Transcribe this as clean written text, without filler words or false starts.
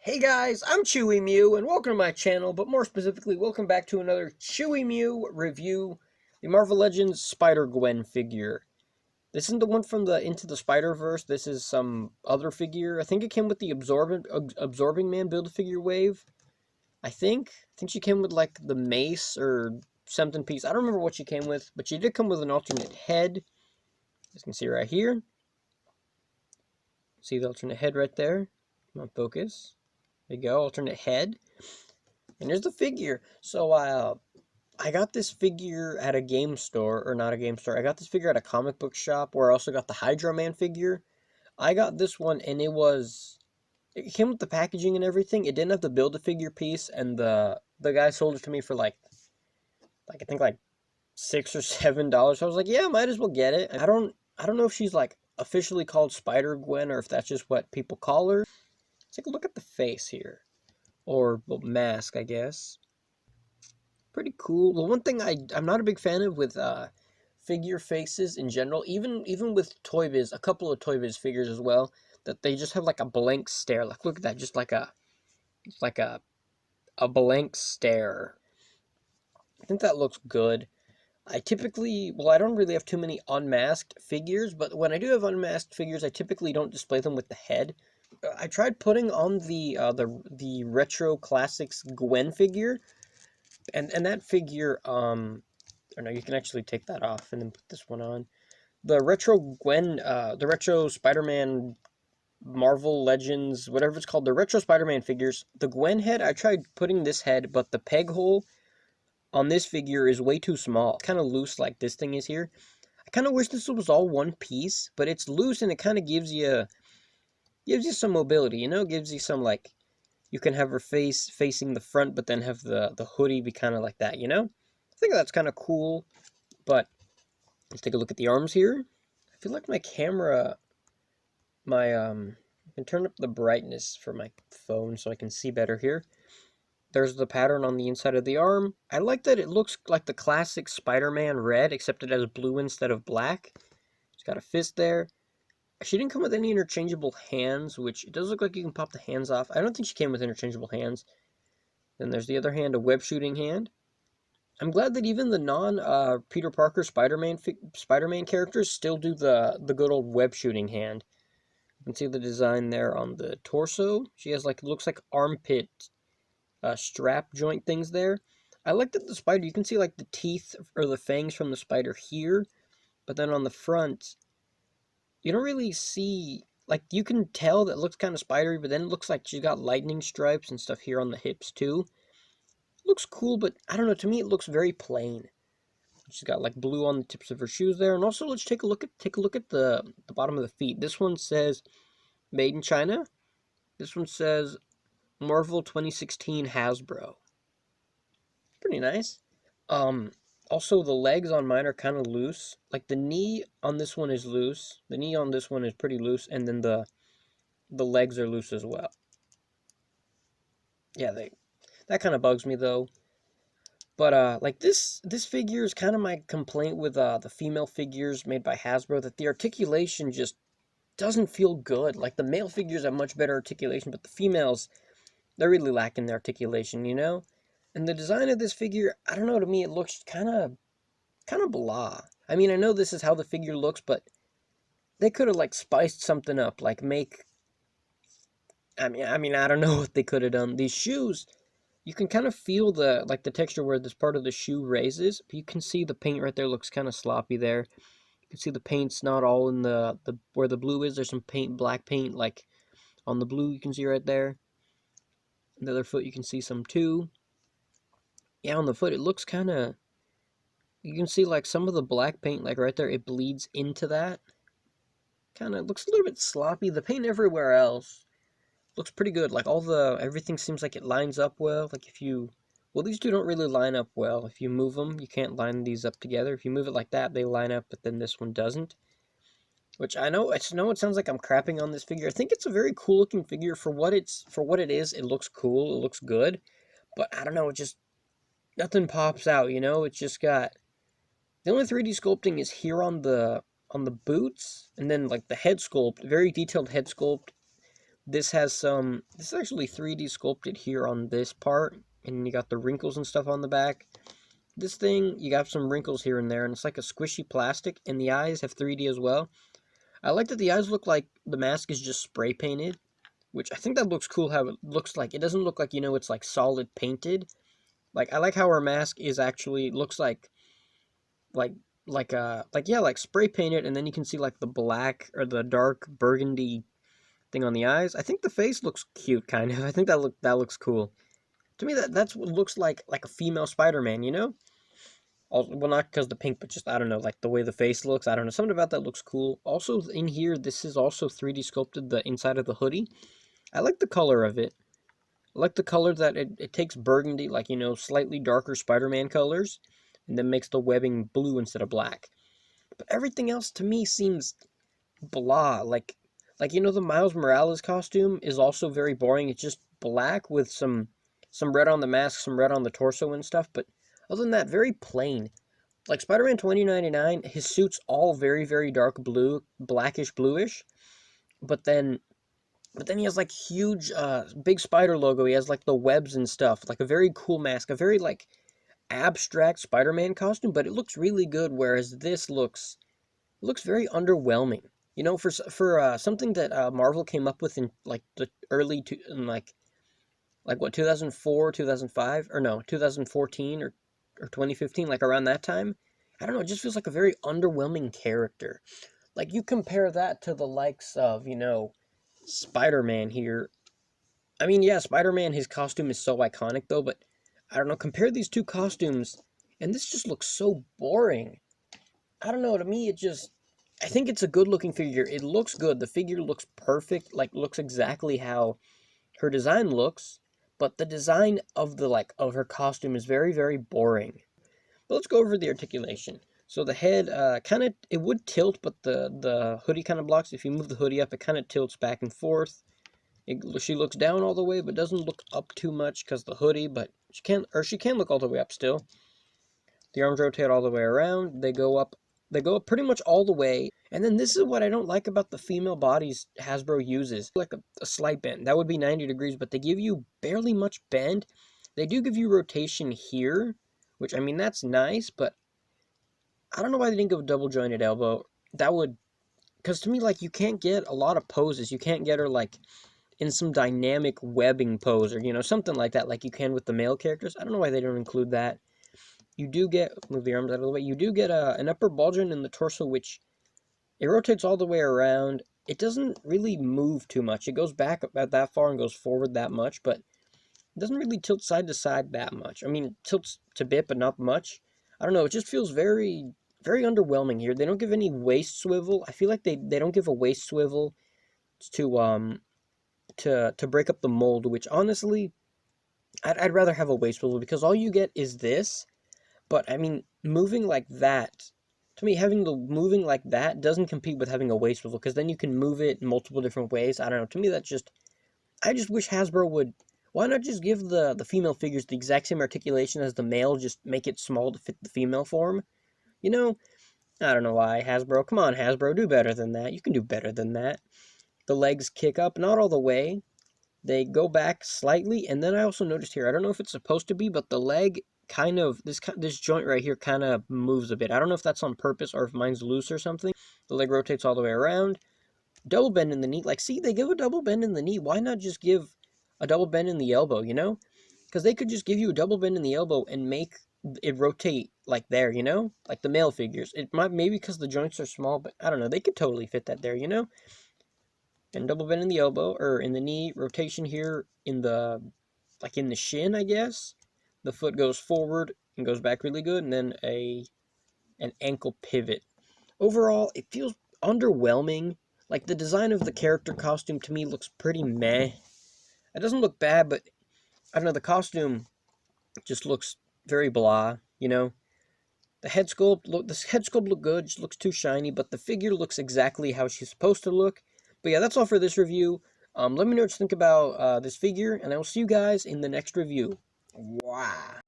Hey guys, I'm Chewy Mew, and welcome to my channel, but more specifically, welcome back to another Chewy Mew review, the Marvel Legends Spider-Gwen figure. This isn't the one from the Into the Spider-Verse, this is some other figure. I think it came with the Absorbing Man Build-A-Figure wave. I think she came with like the mace or something piece. I don't remember what she came with, but she did come with an alternate head. As you can see right here. See the alternate head right there? Come on, focus. There you go, alternate head. And here's the figure. So, I got this figure at a game store, or not a game store. I got this figure at a comic book shop where I also got the Hydro Man figure. I got this one, and it came with the packaging and everything. It didn't have the Build-A-Figure piece, and the guy sold it to me for I think like $6 or $7. So I was like, yeah, might as well get it. I don't know if she's like officially called Spider-Gwen or if that's just what people call her. Let's take a look at the face here. Or, well, mask, I guess. Pretty cool. The one thing I'm not a big fan of with figure faces in general, even with Toy Biz, a couple of Toy Biz figures as well, that they just have like a blank stare. Like look at that, just like a blank stare. I think that looks good. I don't really have too many unmasked figures, but when I do have unmasked figures, I typically don't display them with the head. I tried putting on the retro classics Gwen figure, and that figure or no, you can actually take that off and then put this one on. The retro Spider-Man Marvel Legends, whatever it's called, the retro Spider-Man figures. The Gwen head, I tried putting this head, but the peg hole on this figure is way too small. Kind of loose like this thing is here. I kind of wish this was all one piece, but it's loose and it kind of gives you some mobility, gives you some like you can have her face facing the front, but then have the hoodie be kind of like that. I think that's kind of cool, but let's take a look at the arms here. I feel like my camera, I can turn up the brightness for my phone so I can see better here. There's the pattern on the inside of the arm. I like that it looks like the classic Spider-Man red, except it has blue instead of black. It's got a fist there. She didn't come with any interchangeable hands, which it does look like you can pop the hands off. I don't think she came with interchangeable hands. Then there's the other hand, a web shooting hand. I'm glad that even the non Peter Parker Spider-Man characters still do the good old web shooting hand. You can see the design there on the torso. She has like, it looks like armpit strap joint things there. I like that the spider, you can see like the teeth or the fangs from the spider here, but then on the front, you don't really see, like you can tell that it looks kind of spidery, but then it looks like she's got lightning stripes and stuff here on the hips too. Looks cool, but I don't know, to me it looks very plain. She's got like blue on the tips of her shoes there, and also let's take a look at the bottom of the feet. This one says Made in China. This one says Marvel 2016 Hasbro. Pretty nice. Also the legs on mine are kind of loose. Like the knee on this one is loose. The knee on this one is pretty loose, and then the legs are loose as well. Yeah, that kind of bugs me though. But like this figure is kind of my complaint with the female figures made by Hasbro, that the articulation just doesn't feel good. Like the male figures have much better articulation, but the females, they're really lacking the articulation. And the design of this figure, I don't know, to me it looks kind of blah. I mean, I know this is how the figure looks, but they could have like spiced something up, like make I don't know what they could have done. These shoes, you can kind of feel the texture where this part of the shoe raises, but you can see the paint right there looks kind of sloppy there. You can see the paint's not all in the where the blue is. There's some black paint like on the blue, you can see right there. The other foot you can see some too. Yeah, on the foot it looks kind of, you can see like some of the black paint like right there, it bleeds into that. Kind of looks a little bit sloppy. The paint everywhere else looks pretty good. Like everything seems like it lines up well. Like well, these two don't really line up well. If you move them, you can't line these up together. If you move it like that, they line up, but then this one doesn't. Which I know it sounds like I'm crapping on this figure. I think it's a very cool looking figure for what it is. It looks cool. It looks good. But I don't know, it just, nothing pops out, It's just got, the only 3D sculpting is here on the boots, and then like the head sculpt, very detailed head sculpt. This has some, this is actually 3D sculpted here on this part, and you got the wrinkles and stuff on the back. This thing, you got some wrinkles here and there, and it's like a squishy plastic, and the eyes have 3D as well. I like that the eyes look like the mask is just spray painted, which I think that looks cool how it looks like. It doesn't look like, you know, it's like solid painted. Like, I like how her mask is actually, looks like, yeah, like spray painted, and then you can see like the black or the dark burgundy thing on the eyes. I think the face looks cute, kind of. I think that looks cool. To me, that's what looks like a female Spider-Man, you know? Also, well, not because the pink, but just, I don't know, like the way the face looks. I don't know. Something about that looks cool. Also, in here, this is also 3D sculpted, the inside of the hoodie. I like the color of it. I like the color that it takes burgundy, like, you know, slightly darker Spider-Man colors, and then makes the webbing blue instead of black. But everything else to me seems blah. Like you know, the Miles Morales costume is also very boring. It's just black with some red on the mask, some red on the torso and stuff. But other than that, very plain. Like Spider-Man 2099, his suit's all very, very dark blue, blackish bluish. But then he has like huge big spider logo. He has like the webs and stuff. Like a very cool mask, a very like abstract Spider-Man costume, but it looks really good, whereas this looks very underwhelming. You know, for something that Marvel came up with in like the early in like what 2004, 2005, or no, 2014 or 2015, like around that time. I don't know, it just feels like a very underwhelming character. Like you compare that to the likes of, you know, Spider-Man here. I mean, yeah, Spider-Man, his costume is so iconic though, but I don't know, compare these two costumes and this just looks so boring. I don't know, to me it just, I think it's a good looking figure. It looks good. The figure looks perfect, like looks exactly how her design looks, but the design of the like of her costume is very, very boring. But let's go over the articulation. So the head kind of, it would tilt, but the hoodie kind of blocks. If you move the hoodie up, it kind of tilts back and forth. She looks down all the way, but doesn't look up too much because the hoodie, but she can look all the way up still. The arms rotate all the way around. They go up pretty much all the way. And then this is what I don't like about the female bodies Hasbro uses. Like a slight bend. That would be 90 degrees, but they give you barely much bend. They do give you rotation here, which, I mean, that's nice, but I don't know why they didn't go double jointed elbow. That would, because to me, like, you can't get a lot of poses. You can't get her, like, in some dynamic webbing pose or, you know, something like that, like you can with the male characters. I don't know why they don't include that. You do get, move the arms out of the way, you do get an upper ball joint in the torso, which it rotates all the way around. It doesn't really move too much. It goes back about that far and goes forward that much, but it doesn't really tilt side to side that much. I mean, it tilts a bit, but not much. I don't know. It just feels very, very underwhelming here. They don't give any waist swivel. I feel like they don't give a waist swivel to to break up the mold, which honestly, I'd rather have a waist swivel because all you get is this. But I mean, moving like that, to me, having the moving like that doesn't compete with having a waist swivel because then you can move it in multiple different ways. I don't know. To me, that's just, I just wish Hasbro would. Why not just give the female figures the exact same articulation as the male? Just make it small to fit the female form. You know, I don't know why Hasbro. Come on, Hasbro, do better than that. You can do better than that. The legs kick up, not all the way. They go back slightly, and then I also noticed here, I don't know if it's supposed to be, but the leg kind of, this joint right here kind of moves a bit. I don't know if that's on purpose or if mine's loose or something. The leg rotates all the way around. Double bend in the knee. Like, see, they give a double bend in the knee. Why not just give a double bend in the elbow, you know? Because they could just give you a double bend in the elbow and make it rotate like there, you know? Like the male figures. It might, maybe because the joints are small, but I don't know. They could totally fit that there, you know? And double bend in the elbow, or in the knee, rotation here in the, like in the shin, I guess. The foot goes forward and goes back really good, and then an ankle pivot. Overall, it feels underwhelming. Like, the design of the character costume to me looks pretty meh. It doesn't look bad, but I don't know, the costume just looks very blah, you know? The head sculpt look good, just looks too shiny, but the figure looks exactly how she's supposed to look. But yeah, that's all for this review. Let me know what you think about this figure, and I will see you guys in the next review. Wow.